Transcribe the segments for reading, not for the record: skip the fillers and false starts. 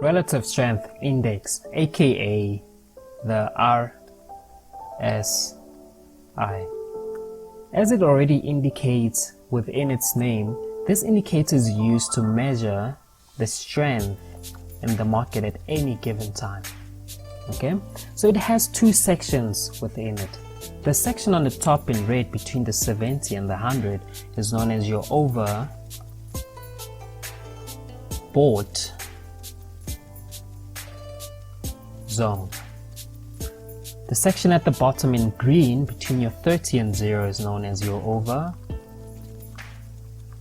Relative Strength Index, aka the RSI. As it already indicates within its name, this indicator is used to measure the strength in the market at any given time. Okay, so it has two sections within it. The section on the top in red between the 70 and the 100 is known as your overbought zone. The section at the bottom in green between your 30 and 0 is known as your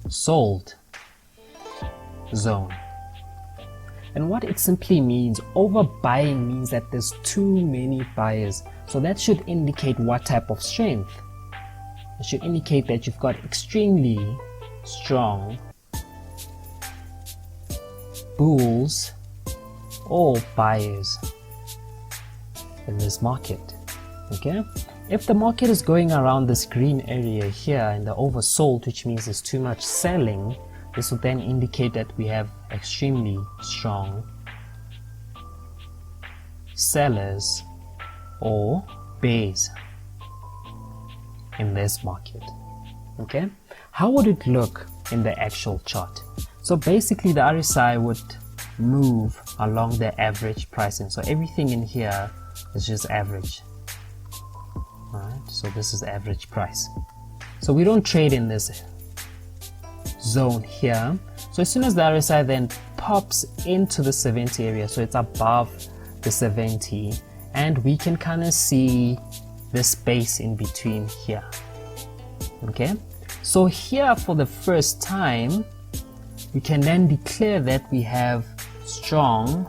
oversold zone. And what it simply means, overbuying means that there's too many buyers. So that should indicate what type of strength. It should indicate that you've got extremely strong bulls or buyers in this market. Okay, if the market is going around this green area here in the oversold, which means there's too much selling, this will then indicate that we have extremely strong sellers or bears in this market. Okay, how would it look in the actual chart? So basically the RSI would move along the average pricing. So everything in here is just average. Alright, so this is average price. So we don't trade in this zone here. So as soon as the RSI then pops into the 70 area, so it's above the 70, and we can kind of see the space in between here. Okay, so here for the first time we can then declare that we have strong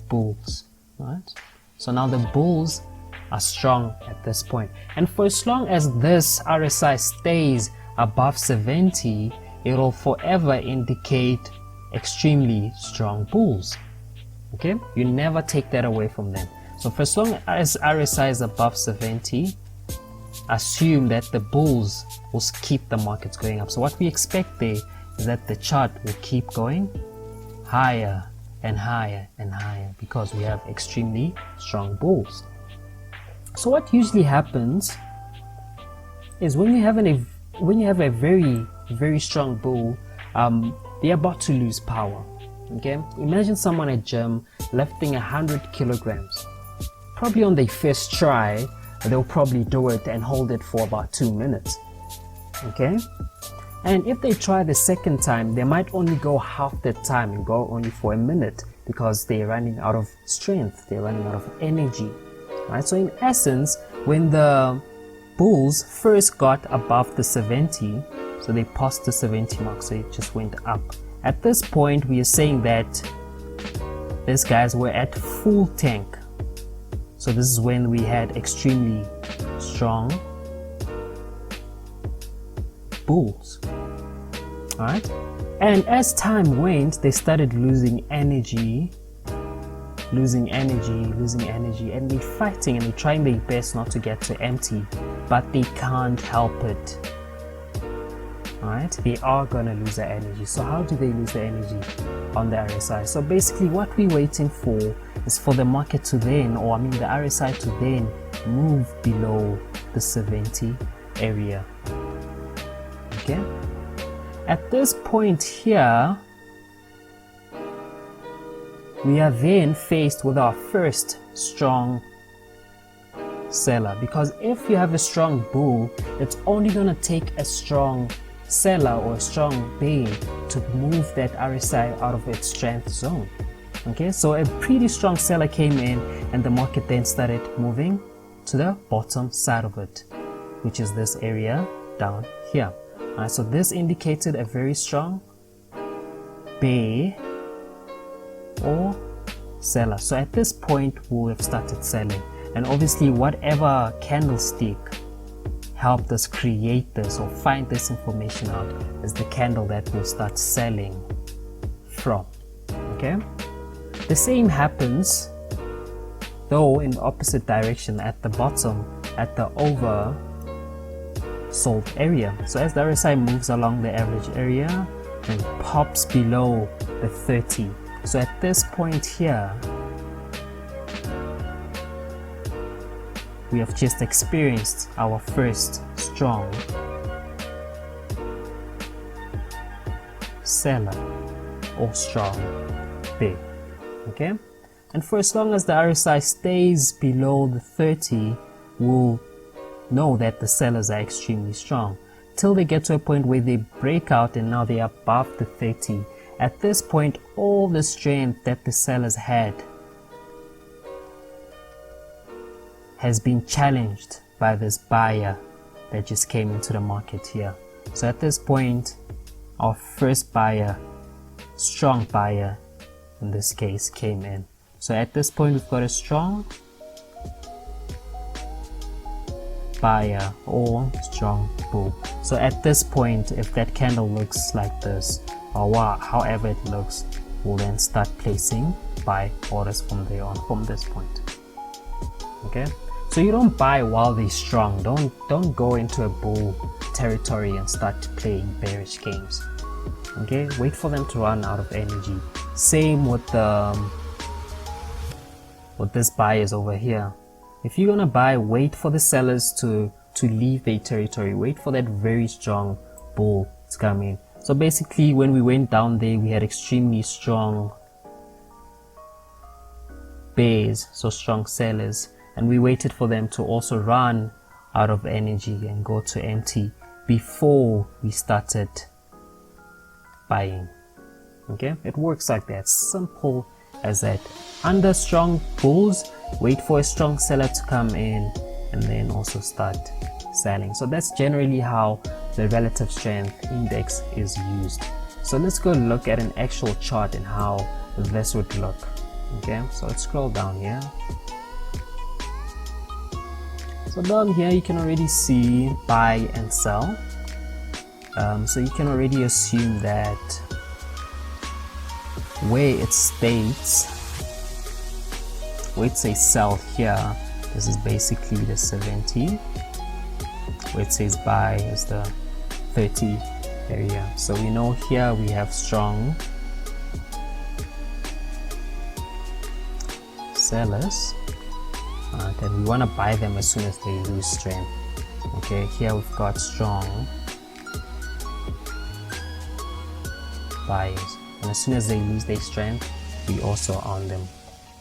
bulls, right? So now the bulls are strong at this point, and for as long as this RSI stays above 70, it will forever indicate extremely strong bulls. Okay, you never take that away from them. So for as long as RSI is above 70, assume that the bulls will keep the markets going up. So what we expect there is that the chart will keep going higher and higher and higher because we have extremely strong bulls. So what usually happens is when you have a very strong bull, they're about to lose power. Okay, imagine someone at gym lifting 100 kilograms. Probably on their first try they'll probably do it and hold it for about 2 minutes. Okay, and if they try the second time, they might only go half the time and go only for a minute because they're running out of strength, they're running out of energy. Right? So in essence, when the bulls first got above the 70, so they passed the 70 mark, so it just went up. At this point, we are saying that these guys were at full tank. So this is when we had extremely strong bulls. Alright? And as time went, they started losing energy, and they're fighting and they're trying their best not to get to empty, but they can't help it. Alright, they are gonna lose their energy. So how do they lose their energy on the RSI? So basically what we're waiting for is for the market to then, or the RSI to then move below the 70 area. Okay, at this point here, we are then faced with our first strong seller, because if you have a strong bull, it's only going to take a strong seller or a strong bear to move that RSI out of its strength zone. Okay, so a pretty strong seller came in and the market then started moving to the bottom side of it, which is this area down here. Alright, so this indicated a very strong bear or seller. So at this point we have started selling, and obviously whatever candlestick helped us create this or find this information out is the candle that we'll start selling from. Okay, the same happens though in the opposite direction at the bottom, at the oversold area. So as the RSI moves along the average area, and pops below the 30. So at this point here, we have just experienced our first strong seller or strong bid. Okay, and for as long as the RSI stays below the 30, we'll know that the sellers are extremely strong till they get to a point where they break out and now they are above the 30. At this point, all the strength that the sellers had has been challenged by this buyer that just came into the market here. So at this point, our first buyer, strong buyer in this case, came in. So at this point, we've got a strong buyer or strong bull. So at this point, if that candle looks like this, or however it looks, we'll then start placing buy orders from there on, from this point. Okay, so you don't buy while they're strong. Don't go into a bull territory and start playing bearish games. Okay, wait for them to run out of energy. Same with this buyers over here. If you're gonna buy, wait for the sellers to leave their territory. Wait for that very strong bull to come in. So basically, when we went down there, we had extremely strong bears, so strong sellers, and we waited for them to also run out of energy and go to empty before we started buying. Okay, it works like that, simple as that. Under strong bulls, wait for a strong seller to come in and then also start selling. So that's generally how the relative strength index is used. So let's go look at an actual chart and how this would look. Okay, so let's scroll down here. So down here you can already see buy and sell. So you can already assume that where it states, where it says sell here, this is basically the 70. Where it says buy is the 30 area. So we know here we have strong sellers, and we want to buy them as soon as they lose strength. Okay, here we've got strong buyers, and as soon as they lose their strength, we also own them.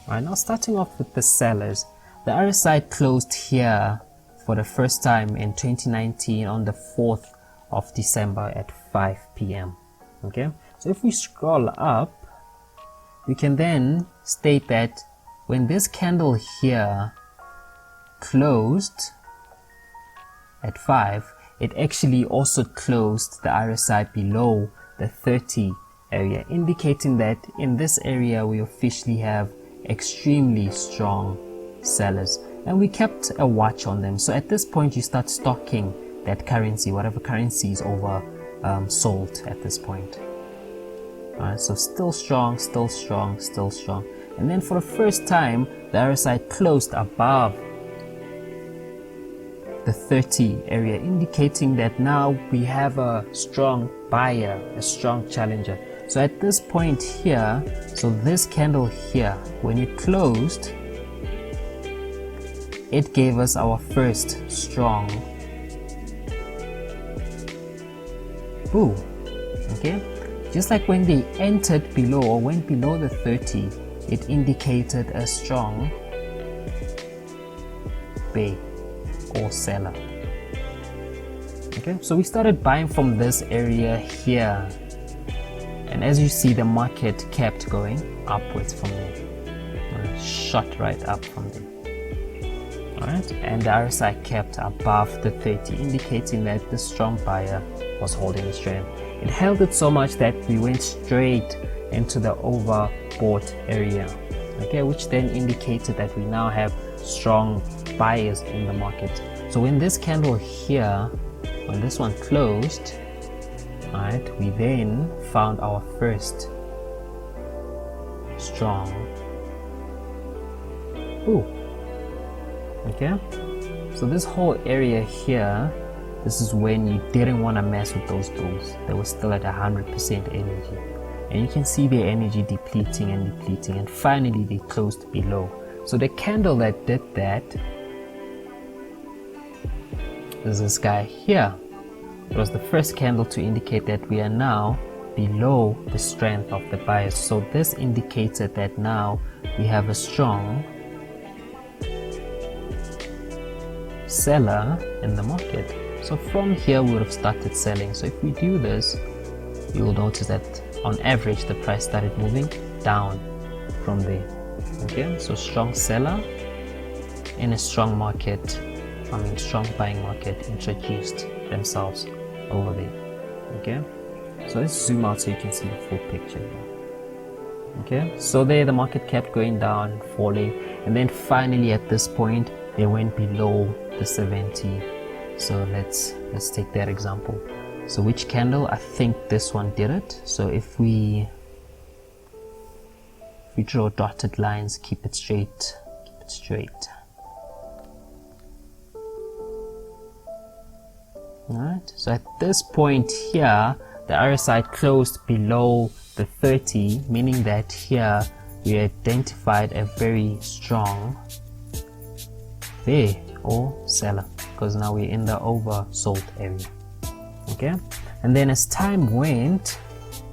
Alright, now starting off with the sellers, the RSI closed here for the first time in 2019 on the 4th of December at 5 p.m. Okay, so if we scroll up, we can then state that when this candle here closed at 5, it actually also closed the RSI below the 30 area, indicating that in this area we officially have extremely strong sellers, and we kept a watch on them. So at this point you start stocking that currency, whatever currency is over sold at this point. Alright, so still strong, still strong, still strong. And then for the first time the RSI closed above the 30 area, indicating that now we have a strong buyer, a strong challenger. So at this point here, so this candle here, when it closed, it gave us our first strong bull. Okay, just like when they entered below or went below the 30, it indicated a strong buy or seller. Okay, so we started buying from this area here, and as you see, the market kept going upwards from there, shot right up from there. Alright, and the RSI kept above the 30, indicating that the strong buyer was holding its strength. It held it so much that we went straight into the overbought area, okay, which then indicated that we now have strong buyers in the market. So when this candle here, when this one closed, right, we then found our first strong bull. Okay, so this whole area here this is when you didn't want to mess with those bulls. They were still at 100% energy, and you can see their energy depleting and depleting, and finally they closed below. So the candle that did that is this guy here. It was the first candle to indicate that we are now below the strength of the buyers. So this indicated that now we have a strong seller in the market. So from here we would have started selling. So if we do this, you will notice that on average the price started moving down from there. Okay, so strong seller in a strong market, strong buying market introduced themselves over there. Okay, so let's zoom out so you can see the full picture here. Okay, so there the market kept going down, falling, and then finally at this point they went below the 70. So let's take that example. So which candle? I think this one did it. So if we draw dotted lines, keep it straight. Alright, so at this point here the RSI closed below the 30, meaning that here we identified a very strong bear or seller, because now we're in the oversold area. Okay, and then as time went,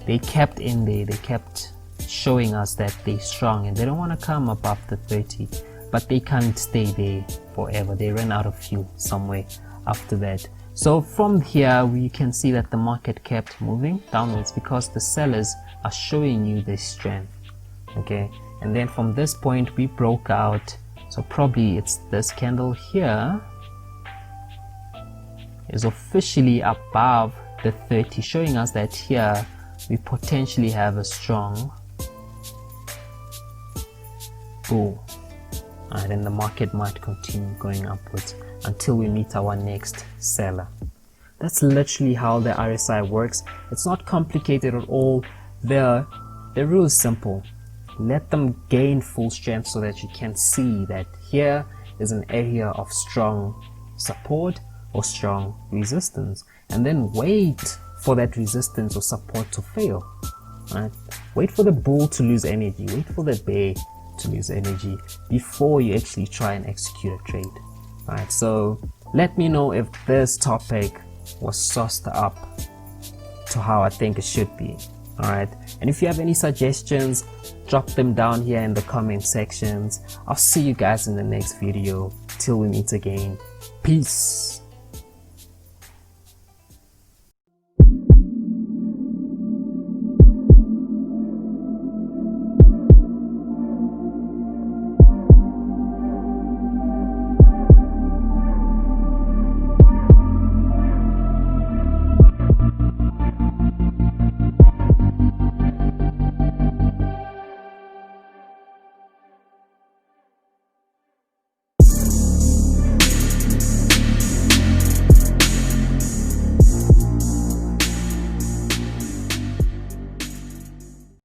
they kept in there, they kept showing us that they're strong and they don't want to come above the 30, but they can't stay there forever. They ran out of fuel somewhere after that. So from here we can see that the market kept moving downwards because the sellers are showing you their strength. Okay, and then from this point we broke out. So probably it's this candle here is officially above the 30, showing us that here we potentially have a strong bull. And then the market might continue going upwards until we meet our next seller. That's literally how the RSI works. It's not complicated at all. The rule is simple. Let them gain full strength so that you can see that here is an area of strong support or strong resistance, and then wait for that resistance or support to fail. Right? Wait for the bull to lose energy, wait for the bear to lose energy before you actually try and execute a trade. Right, so let me know if this topic was sauced up to how I think it should be. Alright, and if you have any suggestions, drop them down here in the comment sections. I'll see you guys in the next video. Till we meet again, peace.